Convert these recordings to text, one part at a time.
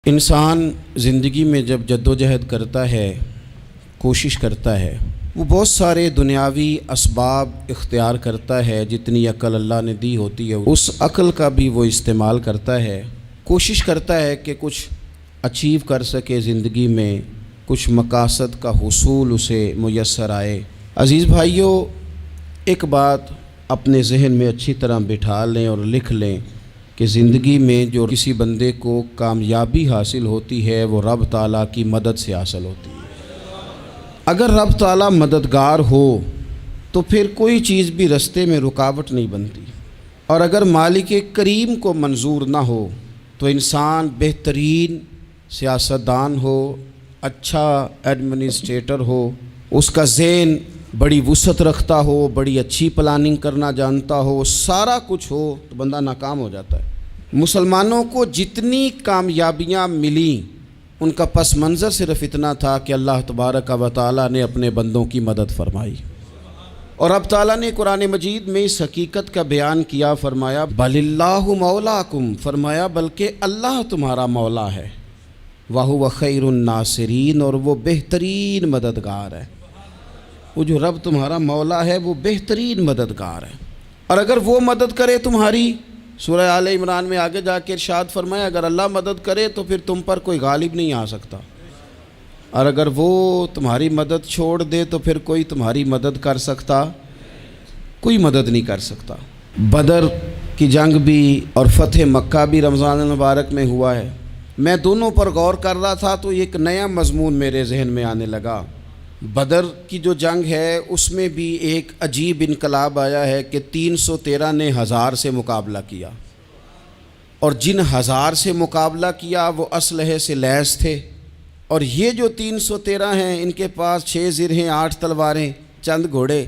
انسان زندگی میں جب جدوجہد کرتا ہے، کوشش کرتا ہے، وہ بہت سارے دنیاوی اسباب اختیار کرتا ہے، جتنی عقل اللہ نے دی ہوتی ہے اس عقل کا بھی وہ استعمال کرتا ہے، کوشش کرتا ہے کہ کچھ اچیو کر سکے زندگی میں، کچھ مقاصد کا حصول اسے میسر آئے۔ عزیز بھائیوں، ایک بات اپنے ذہن میں اچھی طرح بٹھا لیں اور لکھ لیں کہ زندگی میں جو کسی بندے کو کامیابی حاصل ہوتی ہے وہ رب تعالیٰ کی مدد سے حاصل ہوتی ہے۔ اگر رب تعالیٰ مددگار ہو تو پھر کوئی چیز بھی رستے میں رکاوٹ نہیں بنتی، اور اگر مالک کریم کو منظور نہ ہو تو انسان بہترین سیاستدان ہو، اچھا ایڈمنسٹریٹر ہو، اس کا ذہن بڑی وسعت رکھتا ہو، بڑی اچھی پلاننگ کرنا جانتا ہو، سارا کچھ ہو، تو بندہ ناکام ہو جاتا ہے۔ مسلمانوں کو جتنی کامیابیاں ملیں ان کا پس منظر صرف اتنا تھا کہ اللہ تبارک و تعالیٰ نے اپنے بندوں کی مدد فرمائی، اور اب تعالیٰ نے قرآن مجید میں اس حقیقت کا بیان کیا، فرمایا بل اللہ مولاکم، فرمایا بلکہ اللہ تمہارا مولا ہے، وَهُوَ خَيْرُ النَّاصِرِينَ، اور وہ بہترین مددگار ہے۔ وہ جو رب تمہارا مولا ہے وہ بہترین مددگار ہے، اور اگر وہ مدد کرے تمہاری، سورہ آل عمران میں آگے جا کے ارشاد فرمایا اگر اللہ مدد کرے تو پھر تم پر کوئی غالب نہیں آ سکتا، اور اگر وہ تمہاری مدد چھوڑ دے تو پھر کوئی تمہاری مدد کر سکتا، کوئی مدد نہیں کر سکتا۔ بدر کی جنگ بھی اور فتح مکہ بھی رمضان المبارک میں ہوا ہے۔ میں دونوں پر غور کر رہا تھا تو ایک نیا مضمون میرے ذہن میں آنے لگا۔ بدر کی جو جنگ ہے اس میں بھی ایک عجیب انقلاب آیا ہے کہ 313 نے 1000 سے مقابلہ کیا، اور جن 1000 سے مقابلہ کیا وہ اسلحے سے لیس تھے، اور یہ جو 313 ہیں ان کے پاس 6 زرہیں، 8 تلواریں، چند گھوڑے،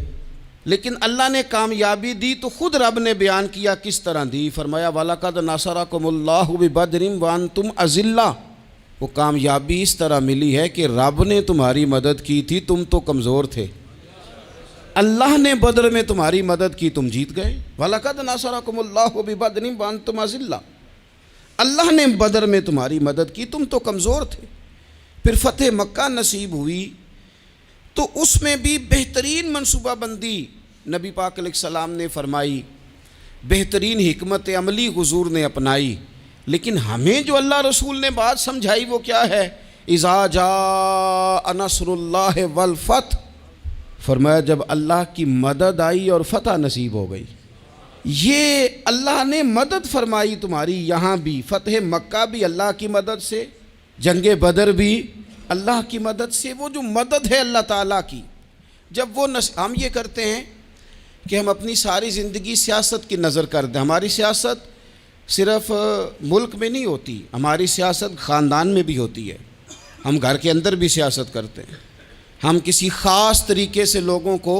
لیکن اللہ نے کامیابی دی تو خود رب نے بیان کیا کس طرح دی، فرمایا وَلَقَدْ نَصَرَكُمُ اللَّهُ بِبَدْرٍ وَأَنْتُمْ أَذِلَّةٌ۔ وہ کامیابی اس طرح ملی ہے کہ رب نے تمہاری مدد کی تھی، تم تو کمزور تھے، اللہ نے بدر میں تمہاری مدد کی، تم جیت گئے۔ وَلَقَدْ نَصَرَكُمُ اللَّهُ بِبَدْرٍ وَأَنْتُمْ أَذِلَّةٌ، اللہ نے بدر میں تمہاری مدد کی، تم تو کمزور تھے۔ پھر فتح مکہ نصیب ہوئی تو اس میں بھی بہترین منصوبہ بندی نبی پاک علیہ السلام نے فرمائی، بہترین حکمت عملی حضور نے اپنائی، لیکن ہمیں جو اللہ رسول نے بات سمجھائی وہ کیا ہے؟ اذا جاء نصر اللہ والفتح، فرمایا جب اللہ کی مدد آئی اور فتح نصیب ہو گئی۔ یہ اللہ نے مدد فرمائی تمہاری، یہاں بھی فتح مکہ بھی اللہ کی مدد سے، جنگ بدر بھی اللہ کی مدد سے۔ وہ جو مدد ہے اللہ تعالیٰ کی، جب وہ ہم یہ کرتے ہیں کہ ہم اپنی ساری زندگی سیاست کی نظر کر دیں، ہماری سیاست صرف ملک میں نہیں ہوتی، ہماری سیاست خاندان میں بھی ہوتی ہے، ہم گھر کے اندر بھی سیاست کرتے ہیں، ہم کسی خاص طریقے سے لوگوں کو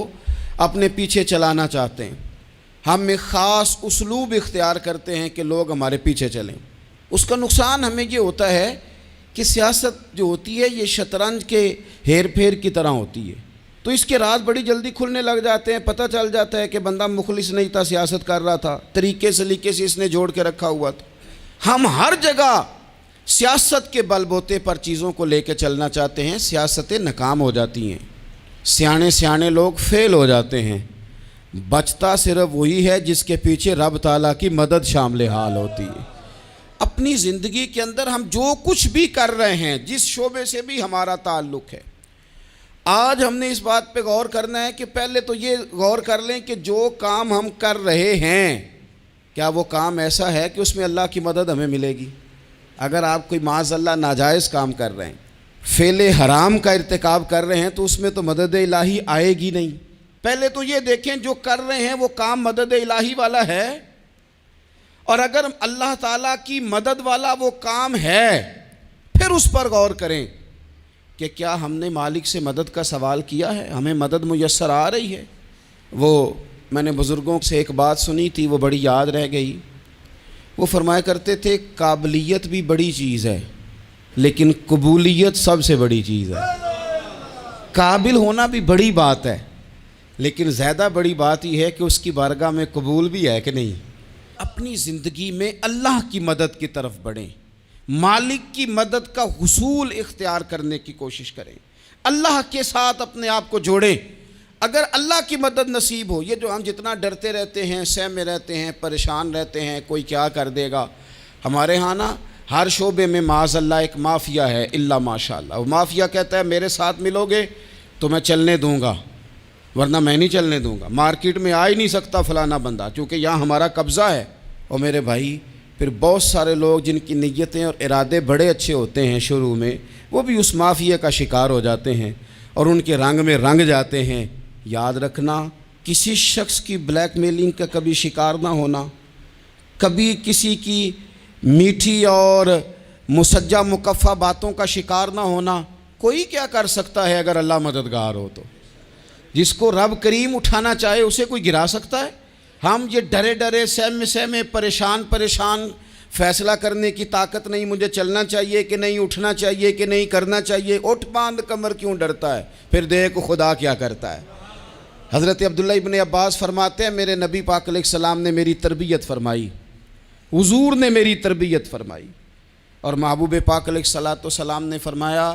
اپنے پیچھے چلانا چاہتے ہیں، ہم ایک خاص اسلوب اختیار کرتے ہیں کہ لوگ ہمارے پیچھے چلیں۔ اس کا نقصان ہمیں یہ ہوتا ہے کہ سیاست جو ہوتی ہے یہ شطرنج کے ہیر پھیر کی طرح ہوتی ہے، تو اس کے راز بڑی جلدی کھلنے لگ جاتے ہیں، پتہ چل جاتا ہے کہ بندہ مخلص نہیں تھا، سیاست کر رہا تھا، طریقے سلیقے سے اس نے جوڑ کے رکھا ہوا تھا۔ ہم ہر جگہ سیاست کے بل بوتے پر چیزوں کو لے کے چلنا چاہتے ہیں، سیاستیں ناکام ہو جاتی ہیں، سیانے لوگ فیل ہو جاتے ہیں، بچتا صرف وہی ہے جس کے پیچھے رب تعالیٰ کی مدد شامل حال ہوتی ہے۔ اپنی زندگی کے اندر ہم جو کچھ بھی کر رہے ہیں، جس شعبے سے بھی ہمارا تعلق ہے، آج ہم نے اس بات پہ غور کرنا ہے کہ پہلے تو یہ غور کر لیں کہ جو کام ہم کر رہے ہیں کیا وہ کام ایسا ہے کہ اس میں اللہ کی مدد ہمیں ملے گی؟ اگر آپ کوئی معاذ اللہ ناجائز کام کر رہے ہیں، فعل حرام کا ارتکاب کر رہے ہیں، تو اس میں تو مدد الہی آئے گی نہیں۔ پہلے تو یہ دیکھیں جو کر رہے ہیں وہ کام مدد الہی والا ہے، اور اگر اللہ تعالیٰ کی مدد والا وہ کام ہے پھر اس پر غور کریں کہ کیا ہم نے مالک سے مدد کا سوال کیا ہے، ہمیں مدد میسر آ رہی ہے۔ وہ میں نے بزرگوں سے ایک بات سنی تھی، وہ بڑی یاد رہ گئی۔ وہ فرمایا کرتے تھے قابلیت بھی بڑی چیز ہے لیکن قبولیت سب سے بڑی چیز ہے۔ قابل ہونا بھی بڑی بات ہے لیکن زیادہ بڑی بات یہ ہے کہ اس کی بارگاہ میں قبول بھی ہے کہ نہیں۔ اپنی زندگی میں اللہ کی مدد کی طرف بڑھیں، مالک کی مدد کا حصول اختیار کرنے کی کوشش کریں، اللہ کے ساتھ اپنے آپ کو جوڑیں۔ اگر اللہ کی مدد نصیب ہو، یہ جو ہم جتنا ڈرتے رہتے ہیں، سہمے رہتے ہیں، پریشان رہتے ہیں کوئی کیا کر دے گا، ہمارے ہاں نا ہر شعبے میں معاذ اللہ ایک مافیا ہے، الا ماشاء اللہ۔ وہ مافیا کہتا ہے میرے ساتھ ملو گے تو میں چلنے دوں گا، ورنہ میں نہیں چلنے دوں گا، مارکیٹ میں آ ہی نہیں سکتا فلانا بندہ، چونکہ یہاں ہمارا قبضہ ہے۔ اور میرے بھائی پھر بہت سارے لوگ جن کی نیتیں اور ارادے بڑے اچھے ہوتے ہیں شروع میں، وہ بھی اس مافیا کا شکار ہو جاتے ہیں اور ان کے رنگ میں رنگ جاتے ہیں۔ یاد رکھنا، کسی شخص کی بلیک میلنگ کا کبھی شکار نہ ہونا، کبھی کسی کی میٹھی اور مسجع مکفہ باتوں کا شکار نہ ہونا۔ کوئی کیا کر سکتا ہے اگر اللہ مددگار ہو تو؟ جس کو رب کریم اٹھانا چاہے اسے کوئی گرا سکتا ہے؟ ہم یہ ڈرے ڈرے سہمے پریشان فیصلہ کرنے کی طاقت نہیں، مجھے چلنا چاہیے کہ نہیں، اٹھنا چاہیے کہ نہیں، کرنا چاہیے، اٹھ باندھ کمر کیوں ڈرتا ہے؟ پھر دیکھ خدا کیا کرتا ہے۔ حضرت عبداللہ ابن عباس فرماتے ہیں میرے نبی پاک علیہ السلام نے میری تربیت فرمائی، حضور نے میری تربیت فرمائی، اور محبوب پاک علیہ السلام نے فرمایا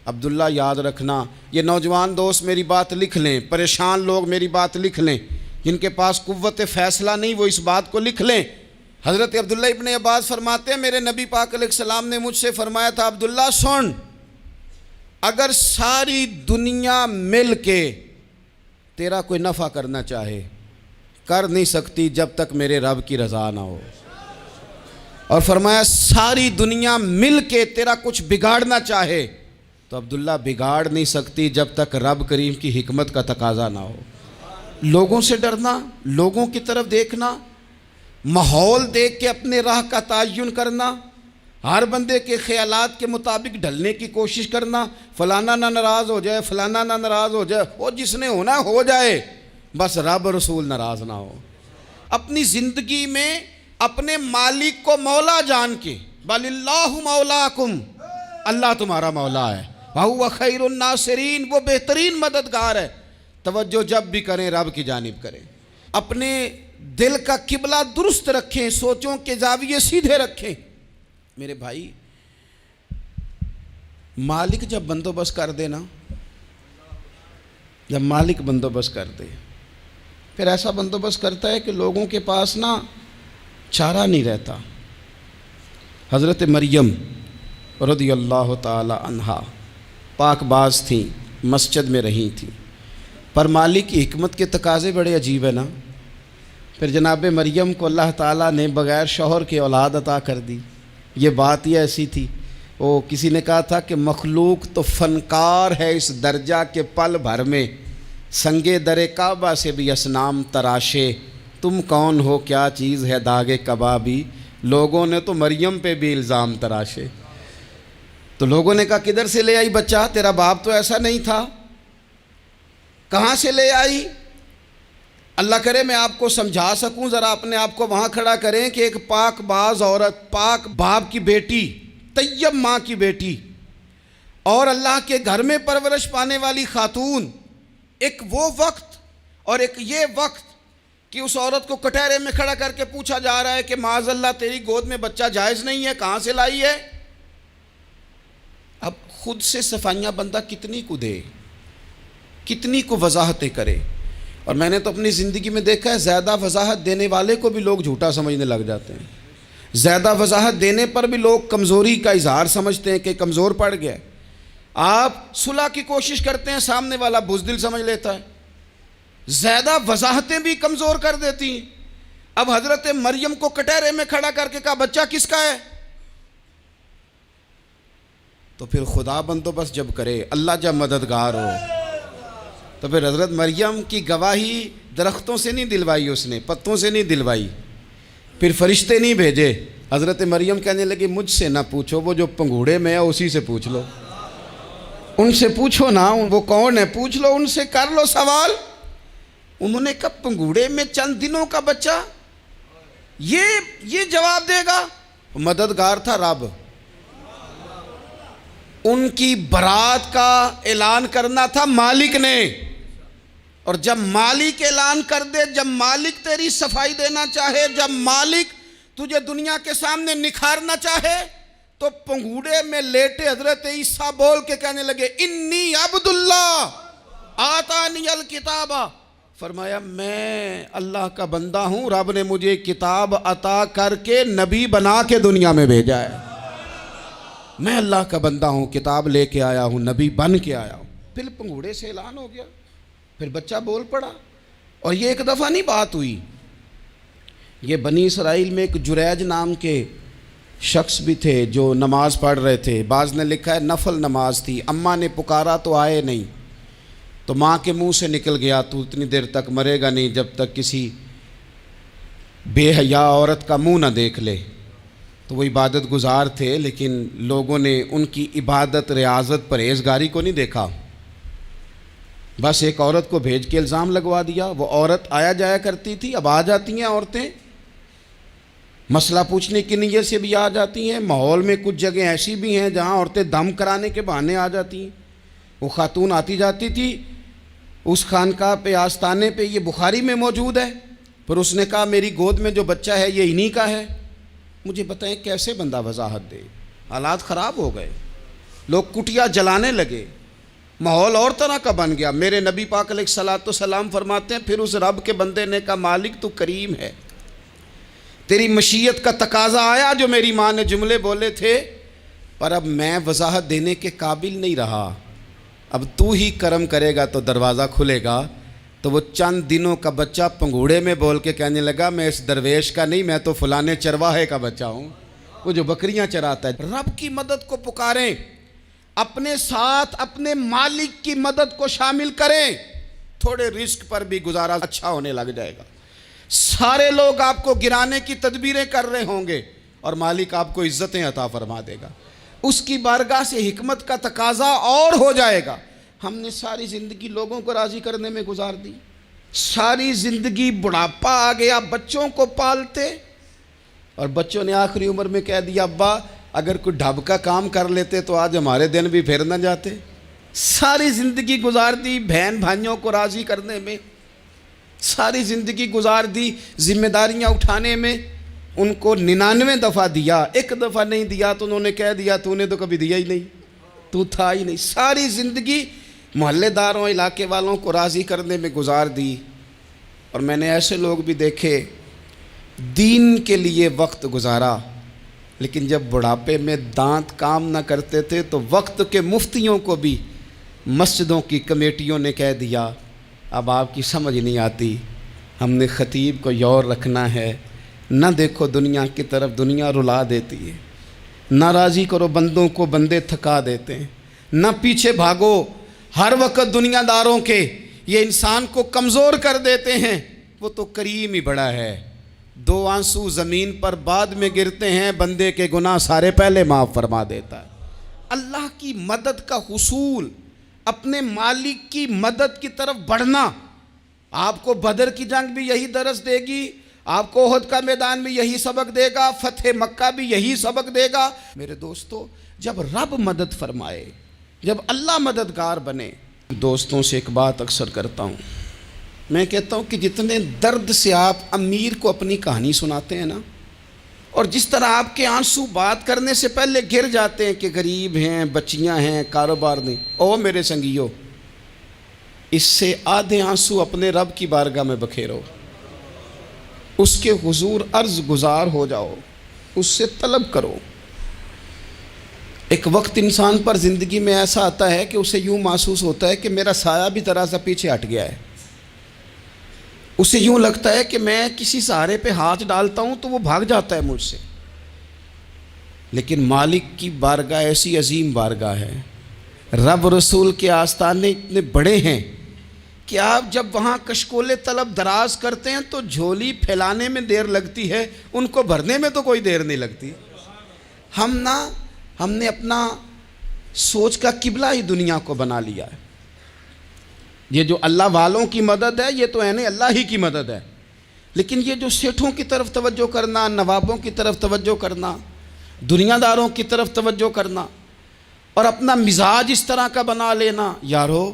عبداللہ یاد رکھنا، یہ نوجوان دوست میری بات لکھ لیں، پریشان لوگ میری بات لکھ لیں، جن کے پاس قوت فیصلہ نہیں وہ اس بات کو لکھ لیں۔ حضرت عبداللہ ابن عباس فرماتے ہیں میرے نبی پاک علیہ السلام نے مجھ سے فرمایا تھا عبداللہ سن، اگر ساری دنیا مل کے تیرا کوئی نفع کرنا چاہے کر نہیں سکتی جب تک میرے رب کی رضا نہ ہو، اور فرمایا ساری دنیا مل کے تیرا کچھ بگاڑنا چاہے تو عبداللہ بگاڑ نہیں سکتی جب تک رب کریم کی حکمت کا تقاضا نہ ہو۔ لوگوں سے ڈرنا، لوگوں کی طرف دیکھنا، ماحول دیکھ کے اپنے راہ کا تعین کرنا، ہر بندے کے خیالات کے مطابق ڈھلنے کی کوشش کرنا، فلانا نہ ناراض ہو جائے، فلانا نہ ناراض ہو جائے، وہ جس نے ہونا ہو جائے، بس رب رسول ناراض نہ ہو۔ اپنی زندگی میں اپنے مالک کو مولا جان کے، بل اللہ مولاکم، اللہ تمہارا مولا ہے، وَهُوَ خَيْرُ النَّاصِرِينَ، وہ بہترین مددگار ہے۔ توجہ جب بھی کریں رب کی جانب کریں، اپنے دل کا قبلہ درست رکھیں، سوچوں کے زاویے سیدھے رکھیں۔ میرے بھائی مالک جب بندوبست کر دے نا، جب مالک بندوبست کر دے پھر ایسا بندوبست کرتا ہے کہ لوگوں کے پاس نا چارہ نہیں رہتا۔ حضرت مریم رضی اللہ تعالی عنہا پاک باز تھیں، مسجد میں رہی تھیں، پر مالک کی حکمت کے تقاضے بڑے عجیب ہیں نا۔ پھر جناب مریم کو اللہ تعالیٰ نے بغیر شوہر کے اولاد عطا کر دی۔ یہ بات ہی ایسی تھی، وہ کسی نے کہا تھا کہ مخلوق تو فنکار ہے اس درجہ کے پل بھر میں، سنگے در کعبہ سے بھی اصنام تراشے، تم کون ہو کیا چیز ہے داغ کبابی، لوگوں نے تو مریم پہ بھی الزام تراشے۔ تو لوگوں نے کہا کدھر سے لے آئی بچہ، تیرا باپ تو ایسا نہیں تھا، کہاں سے لے آئی؟ اللہ کرے میں آپ کو سمجھا سکوں، ذرا اپنے آپ کو وہاں کھڑا کریں کہ ایک پاک باز عورت، پاک باپ کی بیٹی، طیب ماں کی بیٹی، اور اللہ کے گھر میں پرورش پانے والی خاتون، ایک وہ وقت اور ایک یہ وقت کہ اس عورت کو کٹہرے میں کھڑا کر کے پوچھا جا رہا ہے کہ معاذ اللہ تیری گود میں بچہ جائز نہیں ہے، کہاں سے لائی ہے؟ اب خود سے صفائیاں بندہ کتنی کو دے، کتنی کو وضاحتیں کرے۔ اور میں نے تو اپنی زندگی میں دیکھا ہے زیادہ وضاحت دینے والے کو بھی لوگ جھوٹا سمجھنے لگ جاتے ہیں، زیادہ وضاحت دینے پر بھی لوگ کمزوری کا اظہار سمجھتے ہیں کہ کمزور پڑ گیا۔ آپ صلح کی کوشش کرتے ہیں، سامنے والا بزدل سمجھ لیتا ہے، زیادہ وضاحتیں بھی کمزور کر دیتی ہیں۔ اب حضرت مریم کو کٹہرے میں کھڑا کر کے کہا بچہ کس کا ہے؟ تو پھر خدا بندوبست جب کرے، اللہ جب مددگار ہو، تو پھر حضرت مریم کی گواہی درختوں سے نہیں دلوائی، اس نے پتوں سے نہیں دلوائی، پھر فرشتے نہیں بھیجے۔ حضرت مریم کہنے لگی مجھ سے نہ پوچھو، وہ جو پنگوڑے میں ہے اسی سے پوچھ لو، ان سے پوچھو نا، وہ کون ہے پوچھ لو، ان سے کر لو سوال۔ انہوں نے کہا پنگوڑے میں چند دنوں کا بچہ یہ جواب دے گا؟ مددگار تھا رب، ان کی برات کا اعلان کرنا تھا مالک نے، اور جب مالک اعلان کر دے، جب مالک تیری صفائی دینا چاہے، جب مالک تجھے دنیا کے سامنے نکھارنا چاہے، تو پنگوڑے میں لیٹے حضرت عیسیٰ بول کے کہنے لگے انی عبداللہ آتانی الکتابہ، فرمایا میں اللہ کا بندہ ہوں، رب نے مجھے کتاب عطا کر کے نبی بنا کے دنیا میں بھیجا ہے، میں اللہ کا بندہ ہوں، کتاب لے کے آیا ہوں، نبی بن کے آیا ہوں۔ پھر پنگوڑے سے اعلان ہو گیا، پھر بچہ بول پڑا، اور یہ ایک دفعہ نہیں بات ہوئی۔ یہ بنی اسرائیل میں ایک جریج نام کے شخص بھی تھے جو نماز پڑھ رہے تھے، بعض نے لکھا ہے نفل نماز تھی، اماں نے پکارا تو آئے نہیں، تو ماں کے منہ سے نکل گیا تو اتنی دیر تک مرے گا نہیں جب تک کسی بے حیا عورت کا منہ نہ دیکھ لے۔ تو وہ عبادت گزار تھے، لیکن لوگوں نے ان کی عبادت، ریاضت، پرہیزگاری کو نہیں دیکھا، بس ایک عورت کو بھیج کے الزام لگوا دیا۔ وہ عورت آیا جایا کرتی تھی، اب آ جاتی ہیں عورتیں، مسئلہ پوچھنے کی نیت سے بھی آ جاتی ہیں۔ ماحول میں کچھ جگہ ایسی بھی ہیں جہاں عورتیں دم کرانے کے بہانے آ جاتی ہیں۔ وہ خاتون آتی جاتی تھی اس خانقاہ پہ، آستانے پہ، یہ بخاری میں موجود ہے، پھر اس نے کہا میری گود میں جو بچہ ہے یہ انہی کا ہے۔ مجھے بتائیں کیسے بندہ وضاحت دے؟ حالات خراب ہو گئے، لوگ کٹیا جلانے لگے، ماحول اور طرح کا بن گیا۔ میرے نبی پاک علیہ الصلوۃ والسلام فرماتے ہیں پھر اس رب کے بندے نے کہا مالک تو کریم ہے، تیری مشیت کا تقاضا آیا جو میری ماں نے جملے بولے تھے، پر اب میں وضاحت دینے کے قابل نہیں رہا، اب تو ہی کرم کرے گا تو دروازہ کھلے گا۔ تو وہ چند دنوں کا بچہ پنگوڑے میں بول کے کہنے لگا میں اس درویش کا نہیں، میں تو فلانے چرواہے کا بچہ ہوں، وہ جو بکریاں چراتا ہے۔ رب کی مدد کو پکاریں، اپنے ساتھ اپنے مالک کی مدد کو شامل کریں، تھوڑے رزق پر بھی گزارا اچھا ہونے لگ جائے گا۔ سارے لوگ آپ کو گرانے کی تدبیریں کر رہے ہوں گے اور مالک آپ کو عزتیں عطا فرما دے گا، اس کی بارگاہ سے حکمت کا تقاضا اور ہو جائے گا۔ ہم نے ساری زندگی لوگوں کو راضی کرنے میں گزار دی، ساری زندگی بڑھاپا آ گیا بچوں کو پالتے، اور بچوں نے آخری عمر میں کہہ دیا ابا اگر کوئی ڈھب کا کام کر لیتے تو آج ہمارے دن بھی پھر نہ جاتے۔ ساری زندگی گزار دی بہن بھائیوں کو راضی کرنے میں، ساری زندگی گزار دی ذمہ داریاں اٹھانے میں، ان کو 99 دفعہ دیا، ایک دفعہ نہیں دیا تو انہوں نے کہہ دیا تو نے تو کبھی دیا ہی نہیں، تو تھا ہی نہیں۔ ساری زندگی محلے داروں، علاقے والوں کو راضی کرنے میں گزار دی، اور میں نے ایسے لوگ بھی دیکھے دین کے لیے وقت گزارا، لیکن جب بڑھاپے میں دانت کام نہ کرتے تھے تو وقت کے مفتیوں کو بھی مسجدوں کی کمیٹیوں نے کہہ دیا اب آپ کی سمجھ نہیں آتی، ہم نے خطیب کو یور رکھنا ہے، نہ دیکھو دنیا کی طرف، دنیا رلا دیتی ہے، نہ راضی کرو بندوں کو، بندے تھکا دیتے ہیں، نہ پیچھے بھاگو ہر وقت دنیا داروں کے، یہ انسان کو کمزور کر دیتے ہیں۔ وہ تو کریم ہی بڑا ہے، 2 آنسو زمین پر بعد میں گرتے ہیں، بندے کے گناہ سارے پہلے معاف فرما دیتا ہے۔ اللہ کی مدد کا حصول، اپنے مالک کی مدد کی طرف بڑھنا، آپ کو بدر کی جنگ بھی یہی درس دے گی، آپ کو احد کا میدان بھی یہی سبق دے گا، فتح مکہ بھی یہی سبق دے گا۔ میرے دوستو جب رب مدد فرمائے، جب اللہ مددگار بنے، دوستوں سے ایک بات اکثر کرتا ہوں، میں کہتا ہوں کہ جتنے درد سے آپ امیر کو اپنی کہانی سناتے ہیں نا، اور جس طرح آپ کے آنسو بات کرنے سے پہلے گر جاتے ہیں کہ غریب ہیں، بچیاں ہیں، کاروبار نہیں، او میرے سنگیو، اس سے آدھے آنسو اپنے رب کی بارگاہ میں بکھیرو، اس کے حضور عرض گزار ہو جاؤ، اس سے طلب کرو۔ ایک وقت انسان پر زندگی میں ایسا آتا ہے کہ اسے یوں محسوس ہوتا ہے کہ میرا سایہ بھی ذرا سا پیچھے ہٹ گیا ہے، اسے یوں لگتا ہے کہ میں کسی سہارے پہ ہاتھ ڈالتا ہوں تو وہ بھاگ جاتا ہے مجھ سے، لیکن مالک کی بارگاہ ایسی عظیم بارگاہ ہے، رب رسول کے آستانے اتنے بڑے ہیں کہ آپ جب وہاں کشکول طلب دراز کرتے ہیں تو جھولی پھیلانے میں دیر لگتی ہے، ان کو بھرنے میں تو کوئی دیر نہیں لگتی۔ ہم نے اپنا سوچ کا قبلہ ہی دنیا کو بنا لیا ہے۔ یہ جو اللہ والوں کی مدد ہے یہ تو ہے اللہ ہی کی مدد ہے، لیکن یہ جو سیٹھوں کی طرف توجہ کرنا، نوابوں کی طرف توجہ کرنا، دنیا داروں کی طرف توجہ کرنا، اور اپنا مزاج اس طرح کا بنا لینا، یارو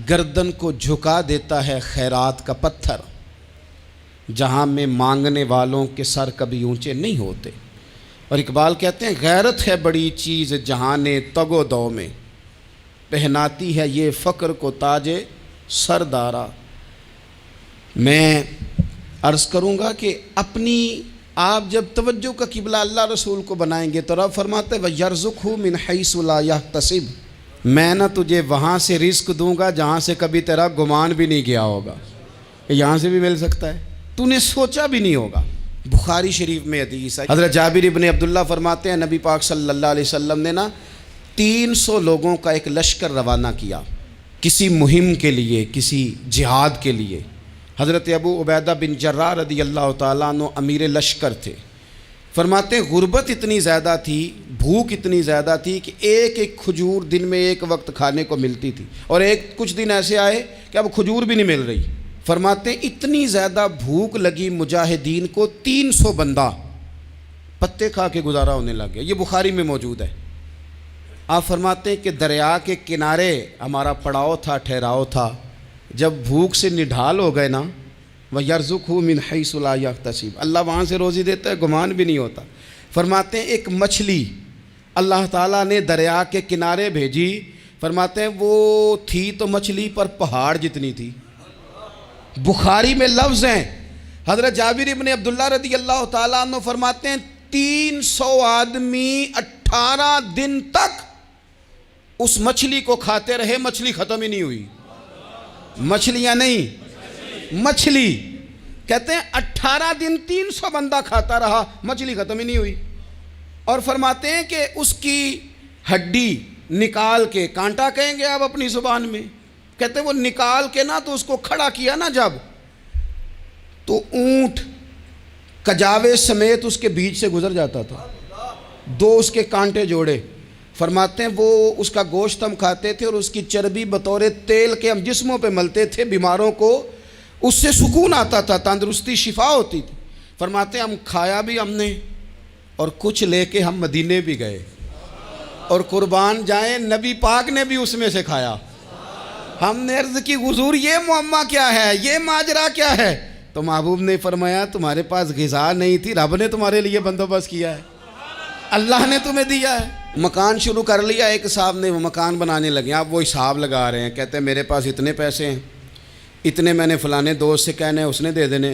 گردن کو جھکا دیتا ہے خیرات کا پتھر، جہاں میں مانگنے والوں کے سر کبھی اونچے نہیں ہوتے۔ اور اقبال کہتے ہیں غیرت ہے بڑی چیز جہان تگ و دو میں، پہناتی ہے یہ فقر کو تاج سردارا۔ میں عرض کروں گا کہ اپنی آپ جب توجہ کا قبلہ اللہ رسول کو بنائیں گے تو رب فرماتے ہیں وَيَرْزُقْهُ مِنْ حَيْثُ لَا يَحْتَسِبُ، میں نہ تجھے وہاں سے رزق دوں گا جہاں سے کبھی تیرا گمان بھی نہیں کیا ہوگا، یہاں سے بھی مل سکتا ہے، تو نے سوچا بھی نہیں ہوگا۔ بخاری شریف میں حدیث ہے، حضرت جابر ابن عبداللہ فرماتے ہیں نبی پاک صلی اللہ علیہ وسلم نے 300 لوگوں کا ایک لشکر روانہ کیا کسی مہم کے لیے، کسی جہاد کے لیے۔ حضرت ابو عبیدہ بن جراح رضی اللہ تعالیٰ عنہ امیر لشکر تھے۔ فرماتے ہیں غربت اتنی زیادہ تھی، بھوک اتنی زیادہ تھی کہ ایک ایک کھجور دن میں ایک وقت کھانے کو ملتی تھی، اور کچھ دن ایسے آئے کہ اب کھجور بھی نہیں مل رہی۔ فرماتے ہیں اتنی زیادہ بھوک لگی مجاہدین کو 300 بندہ پتے کھا کے گزارا ہونے لگ گیا۔ یہ بخاری میں موجود ہے۔ آپ فرماتے ہیں کہ دریا کے کنارے ہمارا پڑاؤ تھا، ٹھہراؤ تھا، جب بھوک سے نڈھال ہو گئے نا، وَيَرْزُقْهُ مِنْ حَيْثُ لَا يَحْتَسِبُ، اللہ وہاں سے روزی دیتا ہے، گمان بھی نہیں ہوتا۔ فرماتے ہیں ایک مچھلی اللہ تعالیٰ نے دریا کے کنارے بھیجی، فرماتے ہیں وہ تھی تو مچھلی پر پہاڑ جتنی تھی۔ بخاری میں لفظ ہیں، حضرت جابر ابن عبداللہ رضی اللہ تعالیٰ عنہ فرماتے ہیں 300 آدمی 18 دن تک اس مچھلی کو کھاتے رہے، مچھلی ختم ہی نہیں ہوئی۔ مچھلیاں نہیں، مچھلی کہتے ہیں 18 دن 300 بندہ کھاتا رہا، مچھلی ختم ہی نہیں ہوئی۔ اور فرماتے ہیں کہ اس کی ہڈی نکال کے، کانٹا کہیں گے آپ اپنی زبان میں، کہتے ہیں وہ نکال کے نا تو اس کو کھڑا کیا نا جب، تو اونٹ کجاوے سمیت اس کے بیچ سے گزر جاتا تھا، 2 اس کے کانٹے جوڑے۔ فرماتے ہیں وہ اس کا گوشت ہم کھاتے تھے اور اس کی چربی بطور تیل کے ہم جسموں پہ ملتے تھے، بیماروں کو اس سے سکون آتا تھا، تندرستی شفا ہوتی تھی۔ فرماتے ہیں ہم کھایا بھی ہم نے، اور کچھ لے کے ہم مدینے بھی گئے، اور قربان جائیں نبی پاک نے بھی اس میں سے کھایا۔ ہم نے عرض کی حضور یہ معمہ کیا ہے، یہ ماجرا کیا ہے؟ تو محبوب نے فرمایا تمہارے پاس غذا نہیں تھی، رب نے تمہارے لیے بندوبست کیا ہے، اللہ نے تمہیں دیا ہے۔ مکان شروع کر لیا، ایک صاحب نے وہ مکان بنانے لگے، آپ وہ حساب لگا رہے ہیں، کہتے ہیں میرے پاس اتنے پیسے ہیں، اتنے میں نے فلانے دوست سے کہنا ہے اس نے دے دینے،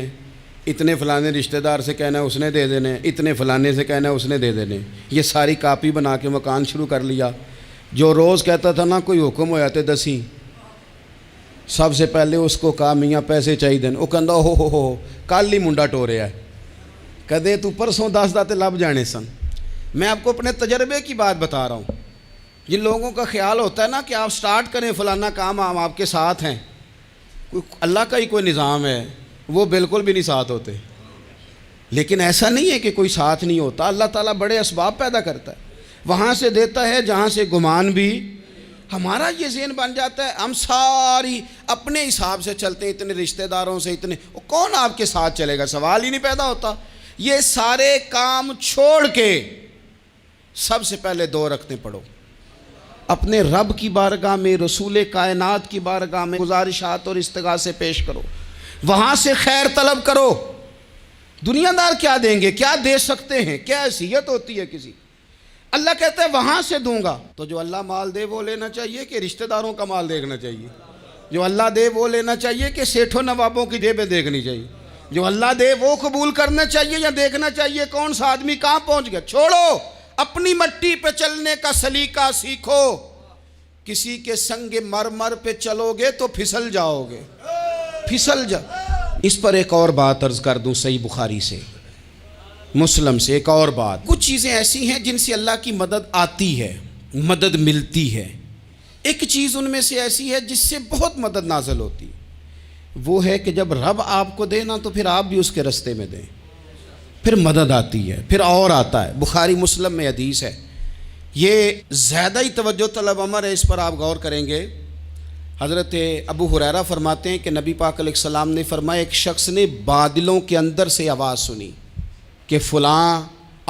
اتنے فلانے رشتہ دار سے کہنا ہے اس نے دے دینے، اتنے فلانے سے کہنا ہے اس نے دے دینے۔ یہ ساری کاپی بنا کے مکان شروع کر لیا۔ جو روز کہتا تھا نا کوئی حکم ہو جاتے 10 سب سے پہلے اس کو کہا میاں پیسے چاہیے دین، وہ کہندا ہو کل ہی منڈا ٹوریا ہے، کدے تو پرسوں 10 داتے لب جانے سن۔ میں آپ کو اپنے تجربے کی بات بتا رہا ہوں۔ جن لوگوں کا خیال ہوتا ہے نا کہ آپ سٹارٹ کریں فلانا کام، ہم آپ کے ساتھ ہیں، کوئی اللہ کا ہی کوئی نظام ہے، وہ بالکل بھی نہیں ساتھ ہوتے۔ لیکن ایسا نہیں ہے کہ کوئی ساتھ نہیں ہوتا، اللہ تعالیٰ بڑے اسباب پیدا کرتا ہے، وہاں سے دیتا ہے جہاں سے گمان بھی۔ ہمارا یہ ذہن بن جاتا ہے ہم ساری اپنے حساب سے چلتے ہیں، اتنے رشتہ داروں سے اتنے، کون آپ کے ساتھ چلے گا؟ سوال ہی نہیں پیدا ہوتا۔ یہ سارے کام چھوڑ کے سب سے پہلے 2 رکعتیں پڑھو، اپنے رب کی بارگاہ میں، رسول کائنات کی بارگاہ میں گزارشات اور استغاثے پیش کرو، وہاں سے خیر طلب کرو۔ دنیا دار کیا دیں گے، کیا دے سکتے ہیں، کیا حیثیت ہوتی ہے کسی؟ اللہ کہتا ہے وہاں سے دوں گا۔ تو جو اللہ مال دے وہ لینا چاہیے کہ رشتہ داروں کا مال دیکھنا چاہیے؟ جو اللہ دے وہ لینا چاہیے کہ سیٹھوں نوابوں کی جیبیں دیکھنی چاہیے؟ جو اللہ دے وہ قبول کرنا چاہیے یا دیکھنا چاہیے کون سا آدمی کہاں پہنچ گیا؟ چھوڑو، اپنی مٹی پہ چلنے کا سلیقہ سیکھو۔ کسی کے سنگ مرمر پہ چلو گے تو پھسل جاؤ گے، پھسل جا۔ اس پر ایک اور بات عرض کر دوں، صحیح بخاری سے، مسلم سے ایک اور بات۔ کچھ چیزیں ایسی ہیں جن سے اللہ کی مدد آتی ہے، مدد ملتی ہے۔ ایک چیز ان میں سے ایسی ہے جس سے بہت مدد نازل ہوتی، وہ ہے کہ جب رب آپ کو دے نا تو پھر آپ بھی اس کے رستے میں دیں، پھر مدد آتی ہے، پھر اور آتا ہے۔ بخاری مسلم میں حدیث ہے، یہ زیادہ ہی توجہ طلب امر ہے، اس پر آپ غور کریں گے۔ حضرت ابو ہریرہ فرماتے ہیں کہ نبی پاک علیہ السلام نے فرمایا ایک شخص نے بادلوں کے اندر سے آواز سنی کہ فلاں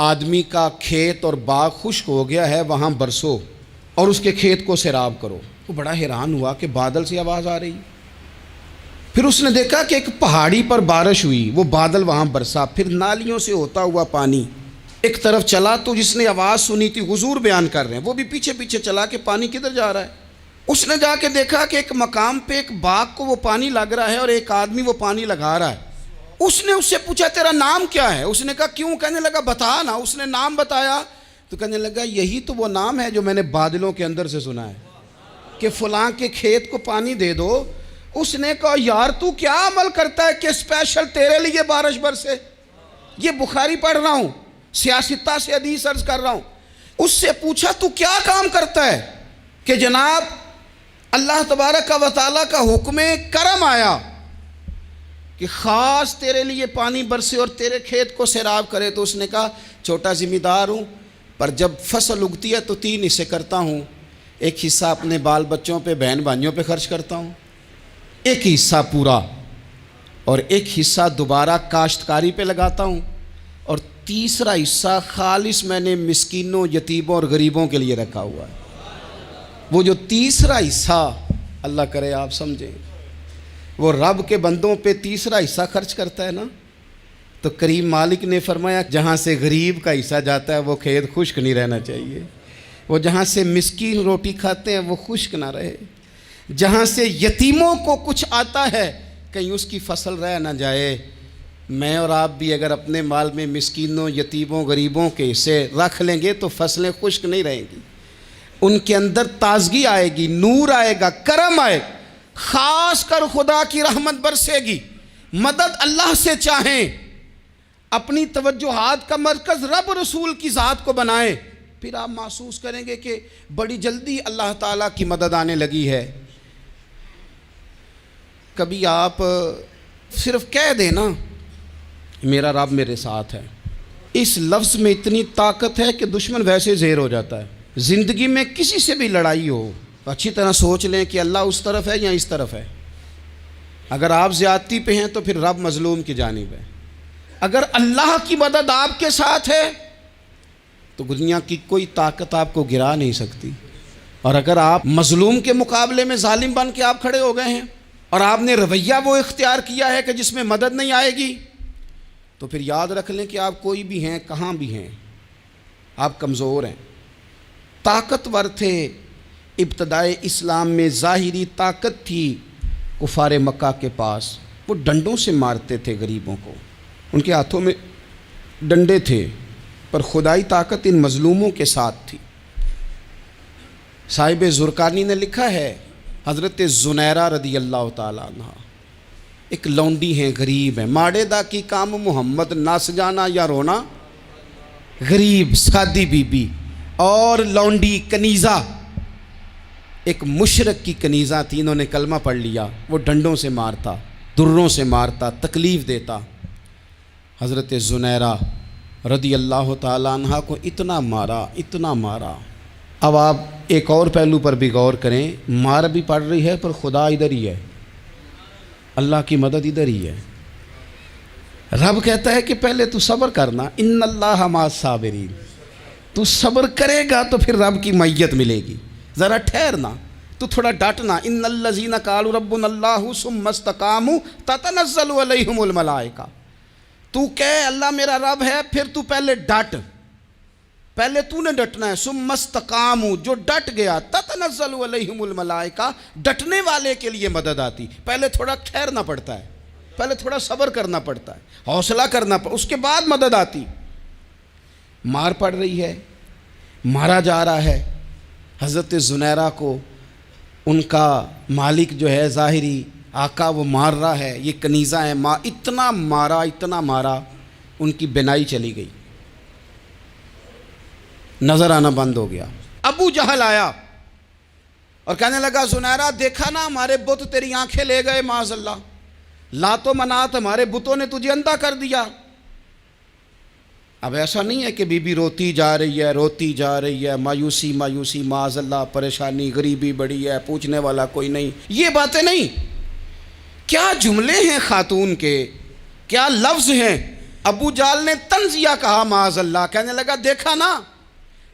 آدمی کا کھیت اور باغ خشک ہو گیا ہے، وہاں برسو اور اس کے کھیت کو سیراب کرو۔ وہ بڑا حیران ہوا کہ بادل سے آواز آ رہی۔ پھر اس نے دیکھا کہ ایک پہاڑی پر بارش ہوئی، وہ بادل وہاں برسا، پھر نالیوں سے ہوتا ہوا پانی ایک طرف چلا تو جس نے آواز سنی تھی حضور بیان کر رہے ہیں، وہ بھی پیچھے پیچھے چلا کہ پانی کدھر جا رہا ہے۔ اس نے جا کے دیکھا کہ ایک مقام پہ ایک باغ کو وہ پانی لگ رہا ہے اور ایک آدمی وہ پانی لگا رہا ہے۔ اس نے اس سے پوچھا تیرا نام کیا ہے؟ اس نے کہا کیوں؟ کہنے لگا بتا نا۔ اس نے نام بتایا تو کہنے لگا یہی تو وہ نام ہے جو میں نے بادلوں کے اندر سے سنا ہے کہ فلاں کے کھیت کو پانی دے دو۔ اس نے کہا یار تو کیا عمل کرتا ہے کہ اسپیشل تیرے لیے بارش برسے؟ یہ بخاری پڑھ رہا ہوں، سیاستہ سے حدیث عرض کر رہا ہوں۔ اس سے پوچھا تو کیا کام کرتا ہے کہ جناب اللہ تبارک و تعالیٰ کا حکم کرم آیا کہ خاص تیرے لیے پانی برسے اور تیرے کھیت کو سیراب کرے؟ تو اس نے کہا چھوٹا ذمہ دار ہوں، پر جب فصل اگتی ہے تو 3 حصے کرتا ہوں، ایک حصہ اپنے بال بچوں پہ بہن بھائیوں پہ خرچ کرتا ہوں، ایک حصہ پورا، اور ایک حصہ دوبارہ کاشتکاری پہ لگاتا ہوں، اور تیسرا حصہ خالص میں نے مسکینوں، یتیموں اور غریبوں کے لیے رکھا ہوا ہے۔ وہ جو تیسرا حصہ اللہ کرے آپ سمجھیں، وہ رب کے بندوں پہ تیسرا حصہ خرچ کرتا ہے نا، تو کریم مالک نے فرمایا جہاں سے غریب کا حصہ جاتا ہے وہ کھیت خشک نہیں رہنا چاہیے، وہ جہاں سے مسکین روٹی کھاتے ہیں وہ خشک نہ رہے، جہاں سے یتیموں کو کچھ آتا ہے کہیں اس کی فصل رہ نہ جائے۔ میں اور آپ بھی اگر اپنے مال میں مسکینوں، یتیموں، غریبوں کے حصے رکھ لیں گے تو فصلیں خشک نہیں رہیں گی، ان کے اندر تازگی آئے گی، نور آئے گا، کرم آئے گا، خاص کر خدا کی رحمت برسے گی۔ مدد اللہ سے چاہیں، اپنی توجہات کا مرکز رب رسول کی ذات کو بنائیں، پھر آپ محسوس کریں گے کہ بڑی جلدی اللہ تعالیٰ کی مدد آنے لگی ہے۔ کبھی آپ صرف کہہ دیں نا میرا رب میرے ساتھ ہے، اس لفظ میں اتنی طاقت ہے کہ دشمن ویسے زیر ہو جاتا ہے۔ زندگی میں کسی سے بھی لڑائی ہو تو اچھی طرح سوچ لیں کہ اللہ اس طرف ہے یا اس طرف ہے۔ اگر آپ زیادتی پہ ہیں تو پھر رب مظلوم کی جانب ہے۔ اگر اللہ کی مدد آپ کے ساتھ ہے تو دنیا کی کوئی طاقت آپ کو گرا نہیں سکتی، اور اگر آپ مظلوم کے مقابلے میں ظالم بن کے آپ کھڑے ہو گئے ہیں اور آپ نے رویہ وہ اختیار کیا ہے کہ جس میں مدد نہیں آئے گی، تو پھر یاد رکھ لیں کہ آپ کوئی بھی ہیں، کہاں بھی ہیں، آپ کمزور ہیں۔ طاقتور تھے ابتدائے اسلام میں، ظاہری طاقت تھی کفار مکہ کے پاس، وہ ڈنڈوں سے مارتے تھے غریبوں کو، ان کے ہاتھوں میں ڈنڈے تھے، پر خدائی طاقت ان مظلوموں کے ساتھ تھی۔ صاحب زرقانی نے لکھا ہے حضرت زنیرہ رضی اللہ تعالیٰ عنہ ایک لونڈی ہیں، غریب ہیں، ماڑے دا کی کام محمد نس جانا یا رونا، غریب سادی بی بی اور لونڈی کنیزہ، ایک مشرک کی کنیزہ تھی، انہوں نے کلمہ پڑھ لیا، وہ ڈنڈوں سے مارتا، دروں سے مارتا، تکلیف دیتا۔ حضرت زنیرہ رضی اللہ تعالیٰ عنہ کو اتنا مارا، اتنا مارا۔ اب آپ ایک اور پہلو پر بھی غور کریں، مار بھی پڑ رہی ہے پر خدا ادھر ہی ہے، اللہ کی مدد ادھر ہی ہے۔ رب کہتا ہے کہ پہلے تو صبر کرنا، ان اللہ مع الصابرین، تو صبر کرے گا تو پھر رب کی معیت ملے گی، ذرا ٹھہرنا، تو تھوڑا ڈٹنا۔ ان الذین قالوا ربنا اللہ ثم استقاموا تتنزل علیہم الملائکہ، تو کہے اللہ میرا رب ہے، پھر تو پہلے ڈٹ، پہلے تو نے ڈٹنا ہے۔ ثم استقاموا، جو ڈٹ گیا، تتنزل علیہم الملائکہ، ڈٹنے والے کے لیے مدد آتی، پہلے تھوڑا ٹھہرنا پڑتا ہے، پہلے تھوڑا صبر کرنا پڑتا ہے، حوصلہ کرنا پڑتا، اس کے بعد مدد آتی۔ مار پڑ رہی ہے، مارا جا رہا ہے حضرت زنیرہ کو، ان کا مالک جو ہے ظاہری آقا وہ مار رہا ہے، یہ کنیزہ ہے، اتنا مارا اتنا مارا، ان کی بینائی چلی گئی، نظر آنا بند ہو گیا۔ ابو جہل آیا اور کہنے لگا زنیرہ دیکھا نا ہمارے بت تیری آنکھیں لے گئے، معاذ اللہ، لات و منات ہمارے بتوں نے تجھے اندھا کر دیا۔ اب ایسا نہیں ہے کہ بی بی روتی جا رہی ہے، روتی جا رہی ہے، مایوسی مایوسی، معاذ اللہ، پریشانی، غریبی بڑی ہے، پوچھنے والا کوئی نہیں، یہ باتیں نہیں۔ کیا جملے ہیں خاتون کے، کیا لفظ ہیں۔ ابو جہل نے تنزیہ کہا، معاذ اللہ، کہنے لگا دیکھا نا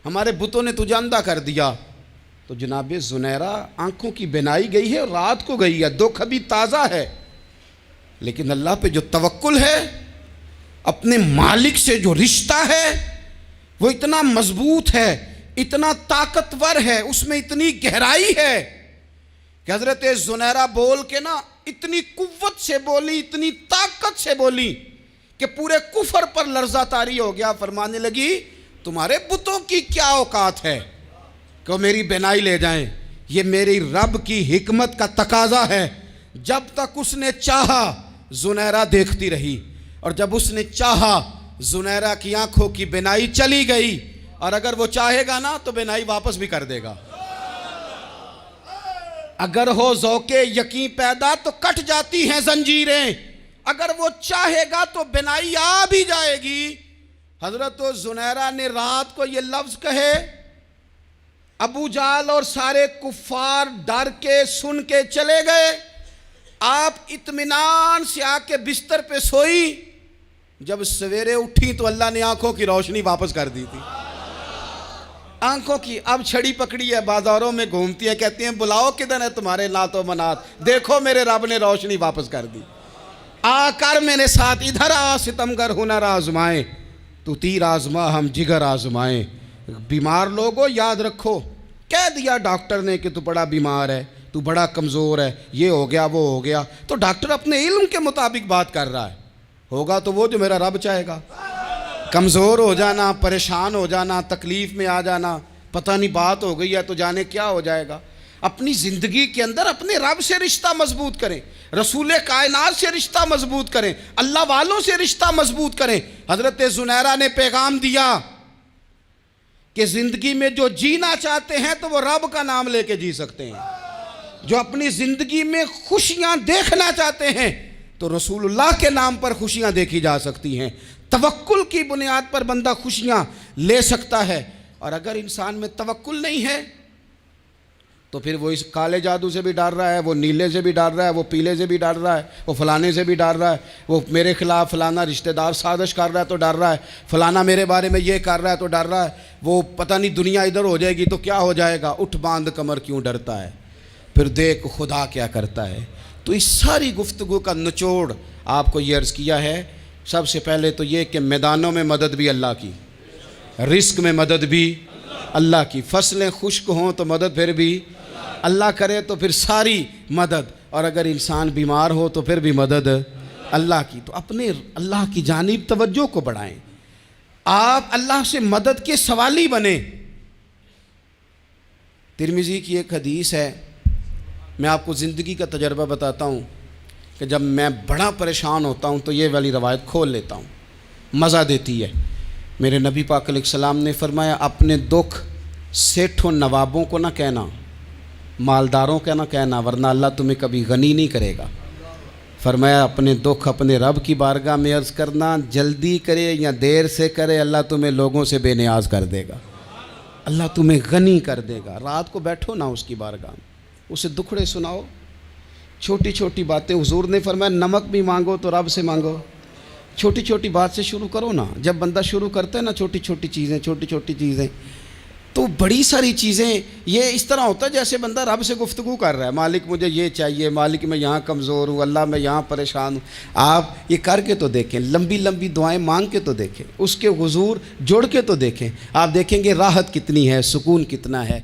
ہمارے بتوں نے تجھے اندھا کر دیا۔ تو جناب زنیرہ آنکھوں کی بینائی گئی ہے، رات کو گئی ہے، دکھ ابھی تازہ ہے، لیکن اللہ پہ جو توکل ہے، اپنے مالک سے جو رشتہ ہے، وہ اتنا مضبوط ہے، اتنا طاقتور ہے، اس میں اتنی گہرائی ہے کہ حضرت زنیرہ بول کے نا اتنی قوت سے بولی، اتنی طاقت سے بولی کہ پورے کفر پر لرزہ طاری ہو گیا۔ فرمانے لگی تمہارے بتوں کی کیا اوقات ہے کہ وہ میری بینائی لے جائیں؟ یہ میری رب کی حکمت کا تقاضا ہے۔ جب تک اس نے چاہا زنیرہ دیکھتی رہی، اور جب اس نے چاہا زنیرہ کی آنکھوں کی بینائی چلی گئی، اور اگر وہ چاہے گا نا تو بینائی واپس بھی کر دے گا۔ اگر ہو ذوق یقین پیدا تو کٹ جاتی ہیں زنجیریں، اگر وہ چاہے گا تو بینائی آ بھی جائے گی۔ حضرت زنیرہ نے رات کو یہ لفظ کہے، ابو جہل اور سارے کفار ڈر کے سن کے چلے گئے، آپ اطمینان سے آ کے بستر پہ سوئی۔ جب سویرے اٹھی تو اللہ نے آنکھوں کی روشنی واپس کر دی تھی۔ آنکھوں کی اب چھڑی پکڑی ہے، بازاروں میں گھومتی ہے، کہتی ہیں بلاؤ کدھر ہے تمہارے نعت و منات، دیکھو میرے رب نے روشنی واپس کر دی۔ آ کر میرے ساتھ ادھر آ، ستمگر ہنر آزمائیں، تو تیر آزما ہم جگر آزمائیں۔ بیمار لوگوں یاد رکھو، کہہ دیا ڈاکٹر نے کہ تو بڑا بیمار ہے، تو بڑا کمزور ہے، یہ ہو گیا وہ ہو گیا، تو ڈاکٹر اپنے علم کے مطابق بات کر رہا ہے، ہوگا تو وہ جو میرا رب چاہے گا۔ کمزور ہو جانا، پریشان ہو جانا، تکلیف میں آ جانا، پتہ نہیں بات ہو گئی ہے تو جانے کیا ہو جائے گا۔ اپنی زندگی کے اندر اپنے رب سے رشتہ مضبوط کریں، رسول کائنات سے رشتہ مضبوط کریں، اللہ والوں سے رشتہ مضبوط کریں۔ حضرت زنیرہ نے پیغام دیا کہ زندگی میں جو جینا چاہتے ہیں تو وہ رب کا نام لے کے جی سکتے ہیں، جو اپنی زندگی میں خوشیاں دیکھنا چاہتے ہیں تو رسول اللہ کے نام پر خوشیاں دیکھی جا سکتی ہیں۔ توکل کی بنیاد پر بندہ خوشیاں لے سکتا ہے، اور اگر انسان میں توکل نہیں ہے تو پھر وہ اس کالے جادو سے بھی ڈر رہا ہے، وہ نیلے سے بھی ڈر رہا ہے، وہ پیلے سے بھی ڈر رہا ہے، وہ فلانے سے بھی ڈر رہا ہے، وہ میرے خلاف فلانا رشتہ دار سازش کر رہا ہے تو ڈر رہا ہے، فلانا میرے بارے میں یہ کر رہا ہے تو ڈر رہا ہے، وہ پتہ نہیں دنیا ادھر ہو جائے گی تو کیا ہو جائے گا، اٹھ باندھ کمر کیوں ڈرتا ہے، پھر دیکھ خدا کیا کرتا ہے۔ تو اس ساری گفتگو کا نچوڑ آپ کو یہ عرض کیا ہے، سب سے پہلے تو یہ کہ میدانوں میں مدد بھی اللہ کی، رزق میں مدد بھی اللہ کی، فصلیں خشک ہوں تو مدد پھر بھی اللہ کرے، تو پھر ساری مدد، اور اگر انسان بیمار ہو تو پھر بھی مدد اللہ کی۔ تو اپنے اللہ کی جانب توجہ کو بڑھائیں، آپ اللہ سے مدد کے سوالی بنیں۔ ترمذی کی ایک حدیث ہے، میں آپ کو زندگی کا تجربہ بتاتا ہوں کہ جب میں بڑا پریشان ہوتا ہوں تو یہ والی روایت کھول لیتا ہوں، مزہ دیتی ہے۔ میرے نبی پاک علیہ السلام نے فرمایا اپنے دکھ سیٹھوں نوابوں کو نہ کہنا، مالداروں کا نہ کہنا، ورنہ اللہ تمہیں کبھی غنی نہیں کرے گا۔ فرمایا اپنے دکھ اپنے رب کی بارگاہ میں عرض کرنا، جلدی کرے یا دیر سے کرے اللہ تمہیں لوگوں سے بے نیاز کر دے گا، اللہ تمہیں غنی کر دے گا۔ رات کو بیٹھو نا اس کی بارگاہ میں، اسے دکھڑے سناؤ، چھوٹی چھوٹی باتیں۔ حضور نے فرمایا نمک بھی مانگو تو رب سے مانگو، چھوٹی چھوٹی بات سے شروع کرو نا۔ جب بندہ شروع کرتا ہے نا چھوٹی چھوٹی چیزیں تو بڑی ساری چیزیں یہ اس طرح ہوتا ہے جیسے بندہ رب سے گفتگو کر رہا ہے، مالک مجھے یہ چاہیے، مالک میں یہاں کمزور ہوں، اللہ میں یہاں پریشان ہوں۔ آپ یہ کر کے تو دیکھیں، لمبی لمبی دعائیں مانگ کے تو دیکھیں، اس کے حضور جوڑ کے تو دیکھیں، آپ دیکھیں گے راحت کتنی ہے، سکون کتنا ہے۔